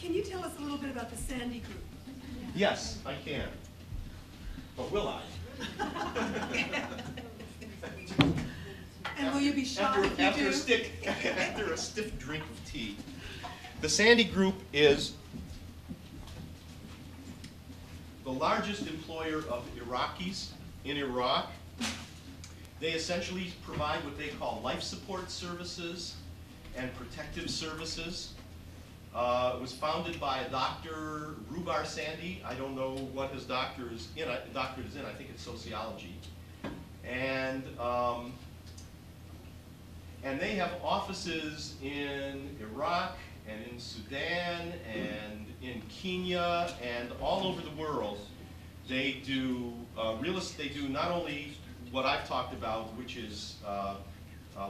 Can you tell us a little bit about the Sandy Group? Yes, I can. But will I? And will you be shocked if you after do? After a stiff drink of tea. The Sandy Group is the largest employer of Iraqis in Iraq. They essentially provide what they call life support services and protective services. It was founded by a Dr. Rubar Sandy. I don't know what his doctorate is in. I think it's sociology. And they have offices in Iraq and in Sudan and in Kenya and all over the world. They do they do not only what I've talked about, which is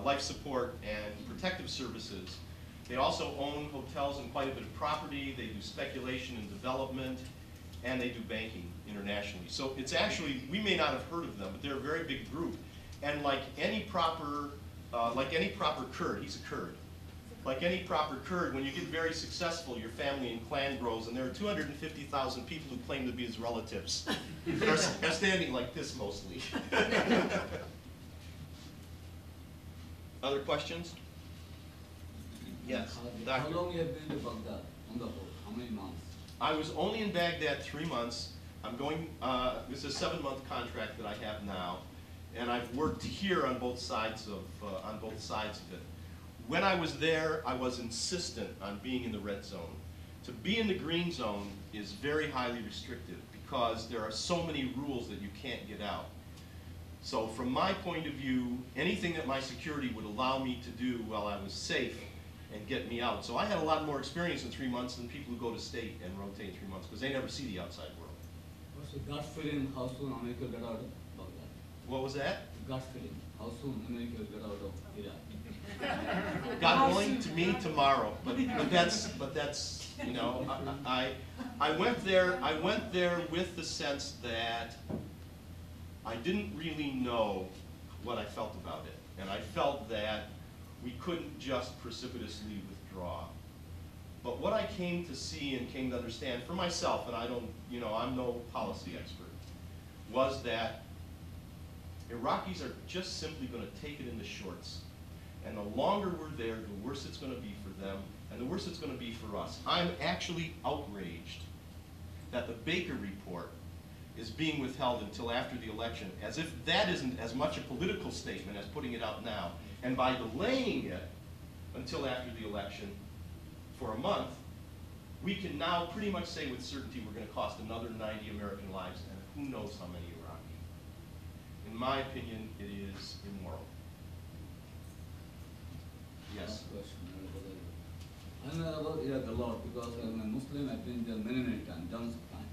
life support and protective services. They also own hotels and quite a bit of property. They do speculation and development, and they do banking internationally. So it's actually, we may not have heard of them, but they're a very big group. And like any proper Kurd, he's a Kurd. Like any proper Kurd, when you get very successful, your family and clan grows, and there are 250,000 people who claim to be his relatives. They're standing like this mostly. Other questions? Yes. How long you have been in Baghdad on the whole? How many months? I was only in Baghdad 3 months. I'm going, this is a 7-month contract that I have now, and I've worked here on both sides of it. When I was there, I was insistent on being in the red zone. To be in the green zone is very highly restrictive because there are so many rules that you can't get out. So from my point of view, anything that my security would allow me to do while I was safe and get me out. So I had a lot more experience in 3 months than people who go to state and rotate 3 months because they never see the outside world. What's the gut feeling how soon America will get out of Baghdad? What was that? Gut feeling how soon America will get out of Iraq? God willing, to me tomorrow. But that's you know, I went there with the sense that I didn't really know what I felt about it, and I felt that we couldn't just precipitously withdraw. But what I came to see and came to understand for myself, and I don't, you know, I'm no policy expert, was that Iraqis are just simply going to take it in the shorts. And the longer we're there, the worse it's going to be for them, and the worse it's going to be for us. I'm actually outraged that the Baker report is being withheld until after the election, as if that isn't as much a political statement as putting it out now. And by delaying it until after the election for a month, we can now pretty much say with certainty we're going to cost another 90 American lives, and who knows how many Iraqi. In my opinion, it is immoral. Yes? I know about Iraq a lot because I'm a Muslim. I've been there many, many times, tons of times.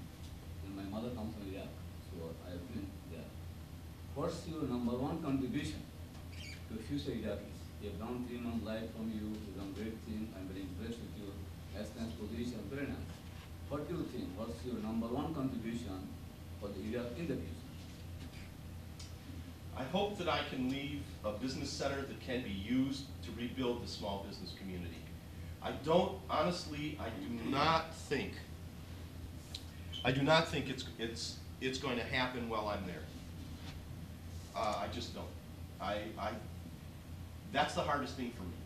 And my mother comes from Iraq, so I've been there. What's your #1 contribution to future Iraqis? You have done 3 months live from you, you've done great things. I'm very impressed with your excellent position, very nice. What do you think? What's your #1 contribution for the Iraq in the future? I hope that I can leave a business center that can be used to rebuild the small business community. I don't, honestly, I do not think it's going to happen while I'm there. I just don't. That's the hardest thing for me.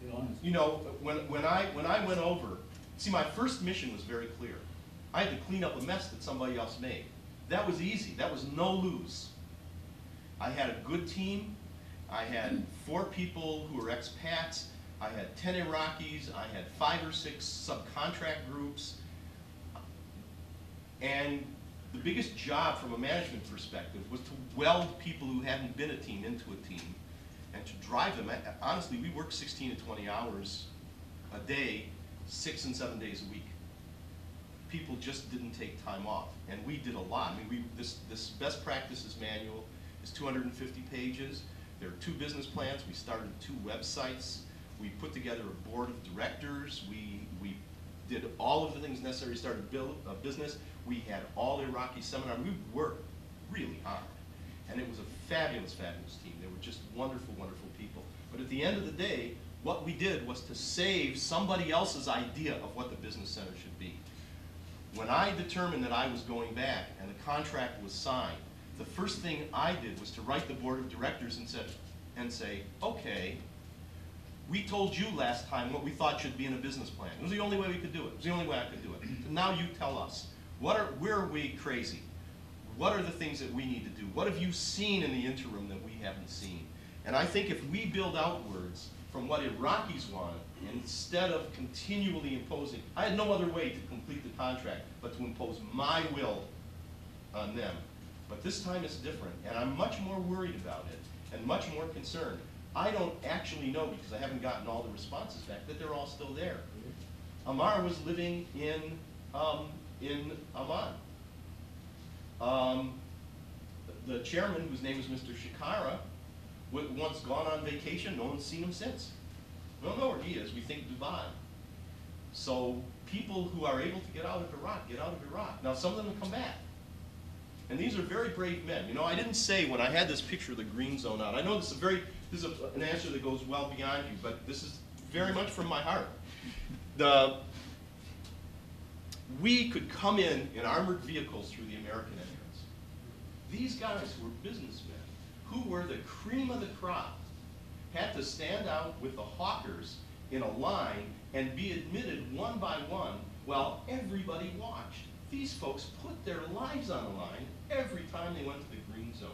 You're honest. You know, when I went over, see, my first mission was very clear. I had to clean up a mess that somebody else made. That was easy. That was no lose. I had a good team. I had 4 people who were expats. I had 10 Iraqis. I had 5 or 6 subcontract groups. And the biggest job from a management perspective was to weld people who hadn't been a team into a team and to drive them. Honestly, we worked 16 to 20 hours a day, 6 and 7 days a week. People just didn't take time off, and we did a lot. I mean, this best practices manual is 250 pages. There are 2 business plans. We started 2 websites. We put together a board of directors. We did all of the things necessary to start a business. We had all Iraqi seminars. We worked really hard. And it was a fabulous, fabulous team. They were just wonderful, wonderful people. But at the end of the day, What we did was to save somebody else's idea of what the business center should be. When I determined that I was going back and the contract was signed, the first thing I did was to write the board of directors and say, okay, we told you last time what we thought should be in a business plan. It was the only way we could do it. It was the only way I could do it. So now you tell us, where are we crazy? What are the things that we need to do? What have you seen in the interim that we haven't seen? And I think if we build outwards from what Iraqis want, instead of continually imposing, I had no other way to complete the contract but to impose my will on them. But this time it's different, and I'm much more worried about it and much more concerned. I don't actually know, because I haven't gotten all the responses back, that they're all still there. Amar was living in Amman. The chairman, whose name is Mr. Shikara, once gone on vacation. No one's seen him since. We don't know where he is. We think Dubai. So people who are able to get out of Iraq, get out of Iraq. Now some of them have come back. And these are very brave men. You know, I didn't say when I had this picture of the green zone out, I know this is an answer that goes well beyond you, but this is very much from my heart. We could come in armored vehicles through the American entrance. These guys were businessmen who were the cream of the crop, had to stand out with the hawkers in a line and be admitted one by one while everybody watched. These folks put their lives on the line every time they went to the green zone.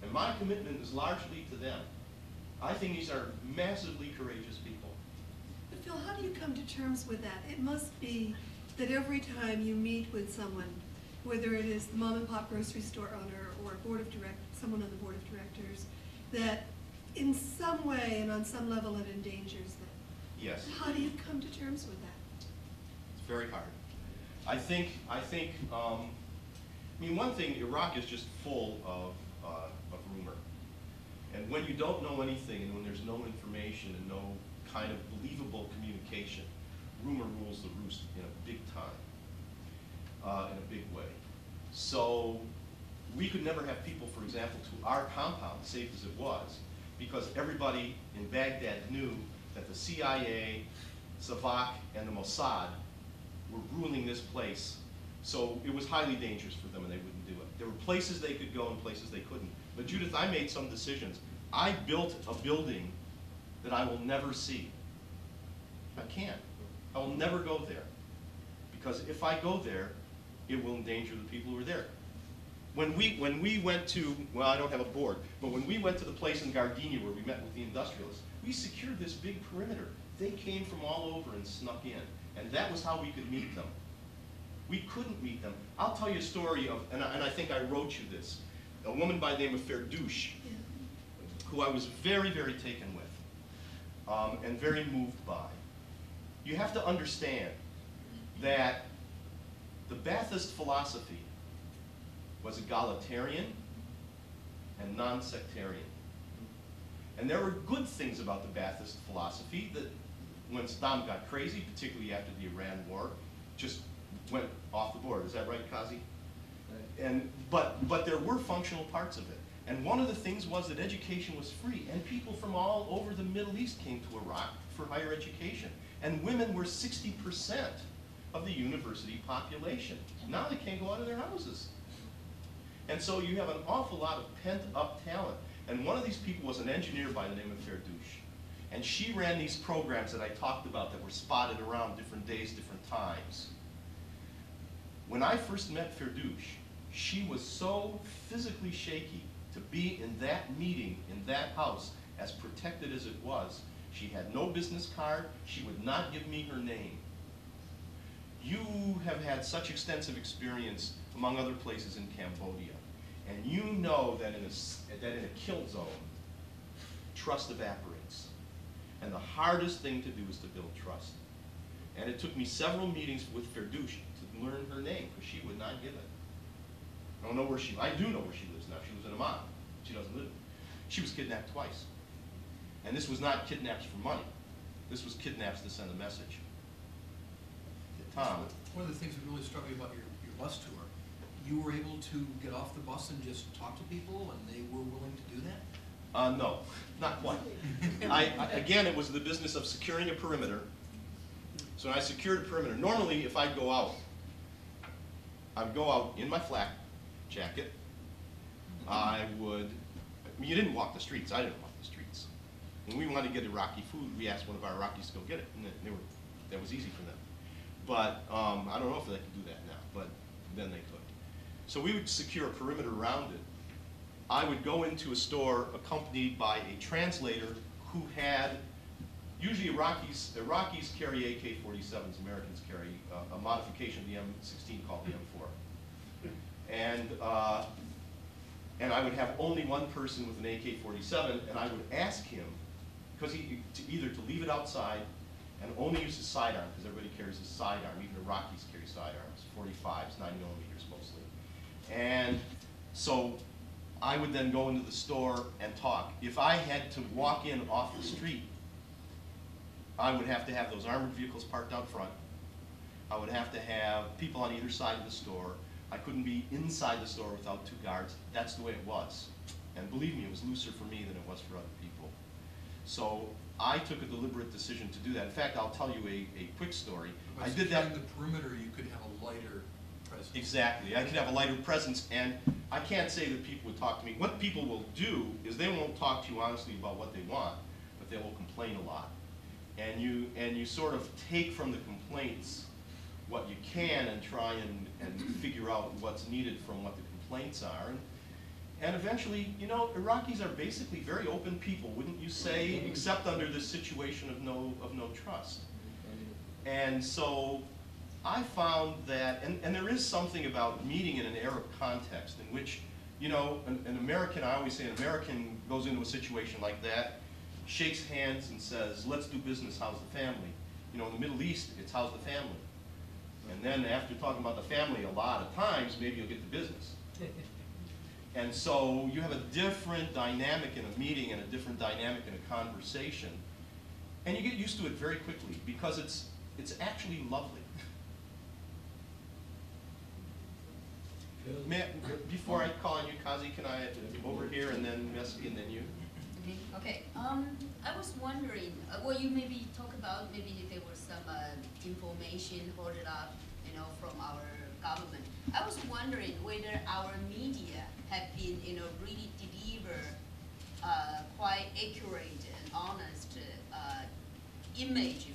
And my commitment is largely to them. I think these are massively courageous people. But Phil, how do you come to terms with that? It must be that every time you meet with someone, whether it is the mom and pop grocery store owner or someone on the board of directors, that in some way and on some level it endangers them. Yes. How do you come to terms with that? It's very hard. I mean, one thing, Iraq is just full of rumor. And when you don't know anything and when there's no information and no kind of believable communication, rumor rules the roost in a big time, in a big way. So we could never have people, for example, to our compound, safe as it was, because everybody in Baghdad knew that the CIA, Savak, and the Mossad were ruling this place. So it was highly dangerous for them and they wouldn't do it. There were places they could go and places they couldn't. But Judith, I made some decisions. I built a building that I will never see. I can't. I will never go there. Because if I go there, it will endanger the people who are there. When we went to, well, I don't have a board, but when we went to the place in Gardenia where we met with the industrialists, we secured this big perimeter. They came from all over and snuck in. And that was how we could meet them. We couldn't meet them. I'll tell you a story of, and I think I wrote you this, a woman by the name of Ferdouche, who I was very, very taken with, and very moved by. You have to understand that the Ba'athist philosophy was egalitarian and non-sectarian. And there were good things about the Ba'athist philosophy that when Saddam got crazy, particularly after the Iran war, just went off the board. Is that right, Kazi? Right. But there were functional parts of it. And one of the things was that education was free, and people from all over the Middle East came to Iraq for higher education. And women were 60% of the university population. Now they can't go out of their houses. And so you have an awful lot of pent-up talent. And one of these people was an engineer by the name of Ferdouche. And she ran these programs that I talked about that were spotted around different days, different times. When I first met Ferdouche, she was so physically shaky to be in that meeting, in that house, as protected as it was. She had no business card. She would not give me her name. You have had such extensive experience, among other places, in Cambodia. And you know that in a kill zone, trust evaporates. And the hardest thing to do is to build trust. And it took me several meetings with Ferdouche to learn her name, because she would not give it. I don't know where I do know where she lives now. She lives in Amman. She doesn't live. She was kidnapped twice. And this was not kidnaps for money. This was kidnaps to send a message. Tom? One of the things that really struck me about your bus tour, you were able to get off the bus and just talk to people, and they were willing to do that? No, not quite. Again, it was the business of securing a perimeter. So when I secured a perimeter, normally if I go out in my flak jacket. You didn't walk the streets, I didn't walk the streets. When we wanted to get Iraqi food, we asked one of our Iraqis to go get it, and that was easy for them. But I don't know if they can do that now, but then they could. So we would secure a perimeter around it. I would go into a store accompanied by a translator who had, usually Iraqis carry AK-47s, Americans carry a modification of the M16 called the M4. And I would have only one person with an AK-47, and I would ask him, because either to leave it outside and only use his sidearm, because everybody carries a sidearm, even Iraqis carry sidearms, 45s, 9mm mostly. And so I would then go into the store and talk. If I had to walk in off the street, I would have to have those armored vehicles parked out front. I would have to have people on either side of the store. I couldn't be inside the store without 2 guards. That's the way it was. And believe me, it was looser for me than it was for other people. So I took a deliberate decision to do that. In fact, I'll tell you a quick story. By I did that. securing the perimeter, you could have a lighter presence. Exactly. I could have a lighter presence, and I can't say that people would talk to me. What people will do is they won't talk to you honestly about what they want, but they will complain a lot. And you sort of take from the complaints what you can and try and figure out what's needed from what the complaints are. And eventually, you know, Iraqis are basically very open people, wouldn't you say, except under this situation of no trust. And so I found that, and there is something about meeting in an Arab context in which, you know, an American, I always say an American goes into a situation like that, shakes hands and says, let's do business, how's the family? You know, in the Middle East, it's how's the family? And then after talking about the family a lot of times, maybe you'll get the business. And so you have a different dynamic in a meeting and a different dynamic in a conversation. And you get used to it very quickly because it's actually lovely. Before I call on you, Kazi, can I over here and then Messi and then you? Okay. I was wondering, well, you maybe talk about maybe there was some information hoarded up, you know, from our government. I was wondering whether our media have been, you know, really deliver quite accurate and honest image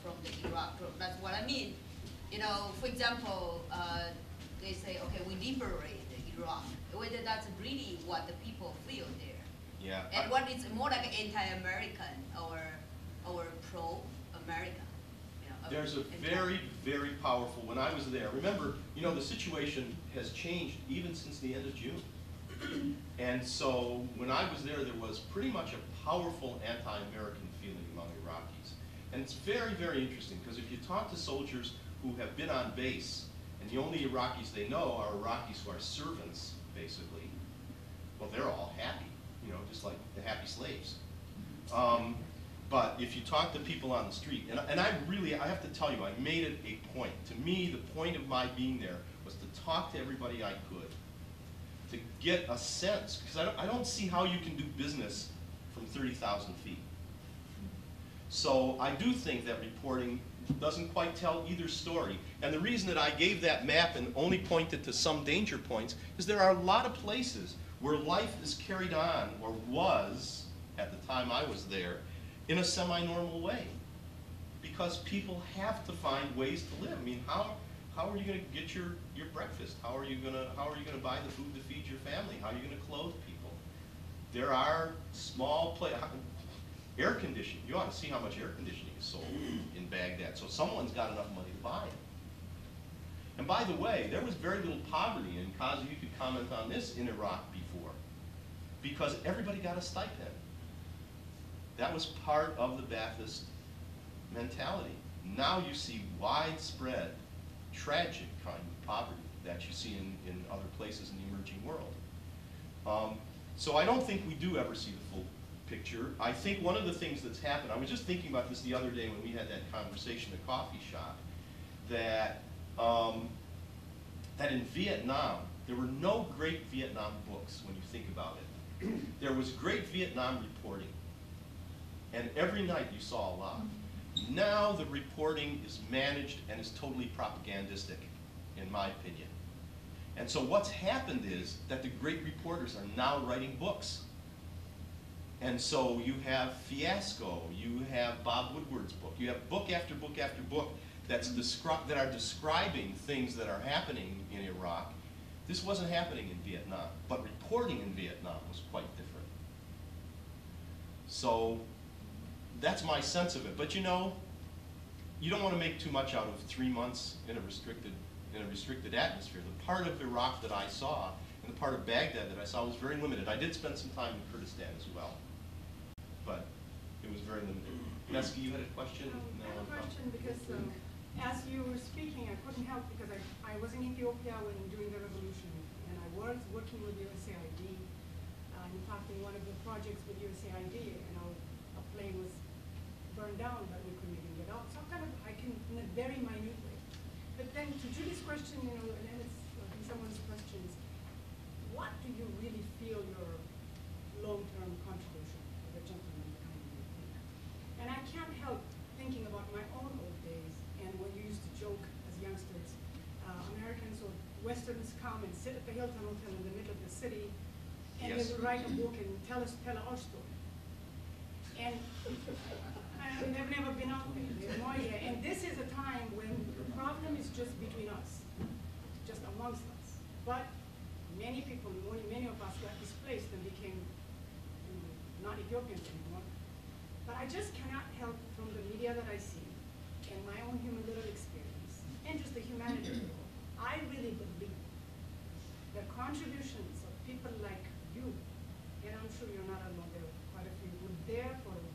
from the Iraq group. That's what I mean. You know, for example, they say, okay, we liberate Iraq. Whether that's really what the people feel there. Yeah. And what is more like anti-American or pro-American. You know, there's a very, very powerful, when I was there, remember, you know, the situation has changed even since the end of June. And so when I was there, there was pretty much a powerful anti-American feeling among Iraqis. And it's very, very interesting because if you talk to soldiers who have been on base, and the only Iraqis they know are Iraqis who are servants, basically, well, they're all happy, you know, just like the happy slaves. But if you talk to people on the street, and I have to tell you, I made it a point. To me, the point of my being there was to talk to everybody I could, to get a sense, because I don't see how you can do business from 30,000 feet. So I do think that reporting doesn't quite tell either story. And the reason that I gave that map and only pointed to some danger points is there are a lot of places where life is carried on, or was, at the time I was there, in a semi-normal way. Because people have to find ways to live. I mean, how are you going to get your breakfast? How are you going to buy the food to feed your family? How are you going to clothe people? There are small places. Air conditioning. You ought to see how much air conditioning is sold in Baghdad. So someone's got enough money to buy it. And by the way, there was very little poverty, and Kazi, you could comment on this, in Iraq before, because everybody got a stipend. That was part of the Ba'athist mentality. Now you see widespread, tragic kind of poverty that you see in other places in the emerging world. So I don't think we do ever see the full picture. I think one of the things that's happened, I was just thinking about this the other day when we had that conversation at the coffee shop, that that in Vietnam, there were no great Vietnam books when you think about it. there was great Vietnam reporting. And every night you saw a lot. Now the reporting is managed and is totally propagandistic, in my opinion. And so what's happened is that the great reporters are now writing books. And so you have Fiasco, you have Bob Woodward's book, you have book after book after book that are describing things that are happening in Iraq. This wasn't happening in Vietnam, but reporting in Vietnam was quite different. So that's my sense of it. But you know, you don't want to make too much out of 3 months in a restricted atmosphere. The part of Iraq that I saw and the part of Baghdad that I saw was very limited. I did spend some time in Kurdistan as well, but it was very limited. Mesky, you had a question? I have a question because as you were speaking, I couldn't help because I was in Ethiopia during the revolution, and I was working with USAID. In fact, in one of the projects with USAID, a plane was burned down, but we couldn't even get out. So I can, in a very minute way. But then to Judy's question, and then it's someone's questions, what do you really feel your long-term contribution of the gentleman behind you? And I can't help thinking about my own old days and when you used to joke as youngsters, Americans or Westerns come and sit at the Hilton Hotel in the middle of the city, and Yes. they would write a book and tell our story. And they've never been out there, they have no idea. And this is a time when the problem is just between us, just amongst us. But many people, many of us got displaced and became not Ethiopians anymore. But I just cannot help from the media that I see and my own human little experience and just the humanity of it all. I really believe the contributions of people like you, and I'm sure you're not alone, there are quite a few, were there for the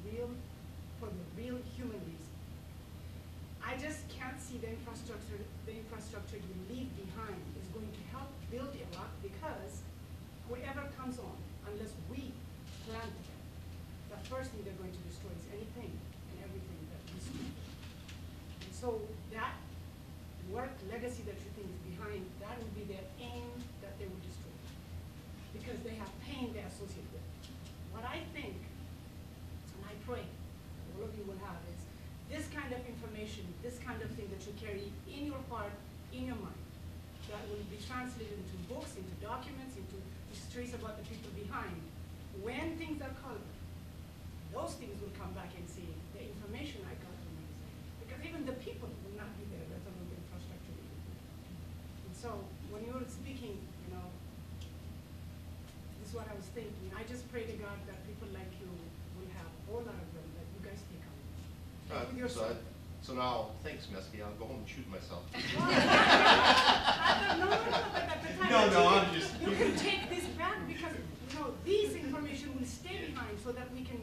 real human reason. I just can't see the infrastructure you leave behind is going to help build Iraq, because whoever comes on, unless we plan together, the first thing they're going to destroy is anything and everything that we stand for. And so that work legacy that you think is behind, that would be their aim that they would destroy, because they have pain they associate with. What I think, and I pray all of you will have, is this kind of information, this kind of thing that you carry in your heart, in your mind, that will be translated into books, into documents, into histories about the people behind. When things are colored, those things will come back and say, the information I got from magazine. Because even the people will not be there, let alone the infrastructure. And so when you were speaking, this is what I was thinking. I just pray to God that people like you will have a whole lot of them, that you guys take on. With your soul. So now, thanks, Mesky. I'll go home and shoot myself. No, but at the time, I'm just. you can take this back, because these information will stay behind so that we can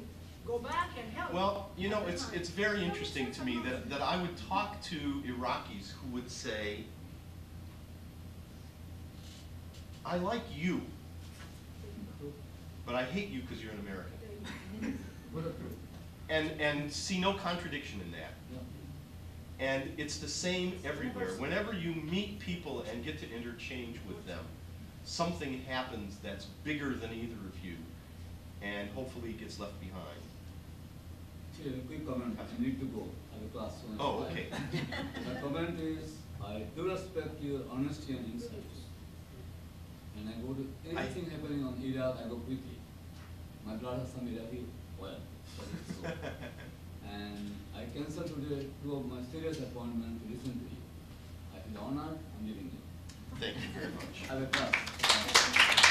go back and help. Well, it's very interesting to me that I would talk to Iraqis who would say, I like you, but I hate you because you're an American. And see no contradiction in that. And it's the same everywhere. Whenever you meet people and get to interchange with them, something happens that's bigger than either of you, and hopefully gets left behind. Actually, a quick comment. I need to go. I have a class. Oh, okay. My comment is, I do respect your honesty and insights. And I go to anything happening on Iraq, I go quickly. My brother has some Iraqi oil. So. And I canceled today 2 of my serious appointments to listen to you. I feel honored. I'm leaving you. Thank you very much. Have a class.